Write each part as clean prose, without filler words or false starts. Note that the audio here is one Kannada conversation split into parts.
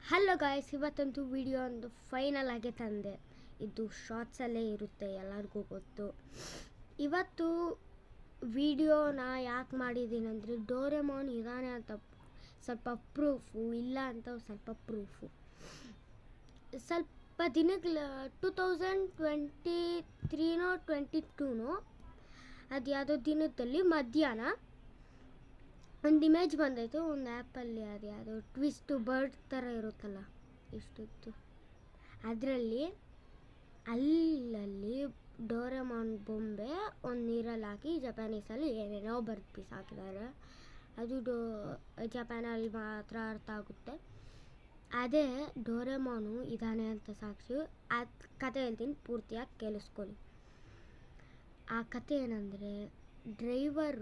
ಹಲೋ ಗಾಯ್ಸ್, ಇವತ್ತಂತೂ ವಿಡಿಯೋ ಒಂದು ಫೈನಲ್ ಆಗಿ ತಂದೆ. ಇದು ಶಾರ್ಟ್ಸಲ್ಲೇ ಇರುತ್ತೆ, ಎಲ್ಲರಿಗೂ ಗೊತ್ತು. ಇವತ್ತು ವಿಡಿಯೋನ ಯಾಕೆ ಮಾಡಿದ್ದೀನಿ ಅಂದರೆ, ಡೋರೆಮೋನ್ ಇದ್ದಾನೆ ಅಂತ ಸ್ವಲ್ಪ ಪ್ರೂಫು, ಇಲ್ಲ ಅಂತ ಸ್ವಲ್ಪ ಪ್ರೂಫು. ಸ್ವಲ್ಪ ದಿನಗಳ 2023 22 ಅದು ಯಾವುದೋ ದಿನದಲ್ಲಿ ಮಧ್ಯಾಹ್ನ ಒಂದು ಇಮೇಜ್ ಬಂದಾಯಿತು ಒಂದು ಆ್ಯಪಲ್ಲಿ. ಅದು ಯಾವುದೋ ಟ್ವಿಸ್ಟ್ ಬರ್ಡ್ ಥರ ಇರುತ್ತಲ್ಲ, ಇಷ್ಟಿತ್ತು. ಅದರಲ್ಲಿ ಅಲ್ಲಲ್ಲಿ ಡೋರೆಮಾನ್ ಬೊಂಬೆ ಒಂದು ನೀರಲ್ಲಿ ಹಾಕಿ ಜಪಾನೀಸಲ್ಲಿ ಏನೇನೋ ಬರ್ದು ಪೀಸ್ ಹಾಕಿದ್ದಾರೆ. ಅದು ಜಪಾನಲ್ಲಿ ಮಾತ್ರ ಅರ್ಥ ಆಗುತ್ತೆ. ಅದೇ ಡೋರೆಮಾನು ಇದ್ದಾನೆ ಅಂತ ಸಾಕ್ಷಿ. ಆ ಕತೆ ಹೇಳ್ತೀನಿ, ಪೂರ್ತಿಯಾಗಿ ಕೇಳಿಸ್ಕೊಳ್ಳಿ. ಆ ಕತೆ ಏನಂದರೆ, ಡ್ರೈವರ್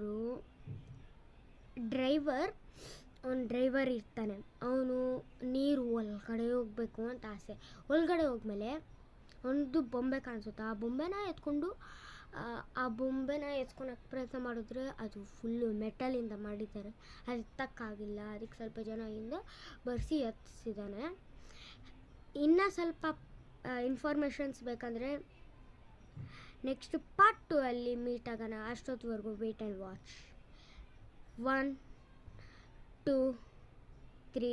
ಇರ್ತಾನೆ. ಅವನು ನೀರು ಒಳಗಡೆ ಹೋಗಬೇಕು ಅಂತ ಆಸೆ. ಒಳಗಡೆ ಹೋದ್ಮೇಲೆ ಒಂದು ಬೊಂಬೆ ಕಾಣಿಸುತ್ತೆ. ಆ ಬೊಂಬೆನ ಎತ್ಕೊಳಕ್ಕೆ ಪ್ರಯತ್ನ ಮಾಡಿದ್ರೆ ಅದು ಫುಲ್ಲು ಮೆಟಲಿಂದ ಮಾಡಿದ್ದಾರೆ. ಅದು ಎತ್ತಕ್ಕಾಗಿಲ್ಲ. ಅದಕ್ಕೆ ಸ್ವಲ್ಪ ಜನ ಹಿಂದೆ ಬರ್ಸಿ ಎತ್ತಿಸಿದ್ದಾನೆ. ಇನ್ನೂ ಸ್ವಲ್ಪ ಇನ್ಫಾರ್ಮೇಷನ್ಸ್ ಬೇಕಂದರೆ ನೆಕ್ಸ್ಟ್ ಪಾರ್ಟ್ 2 ಅಲ್ಲಿ ಮೀಟ್ ಆಗೋಣ. ಅಷ್ಟೊತ್ತವರೆಗೂ ವೇಟ್ ಆ್ಯಂಡ್ ವಾಚ್. 1 2 3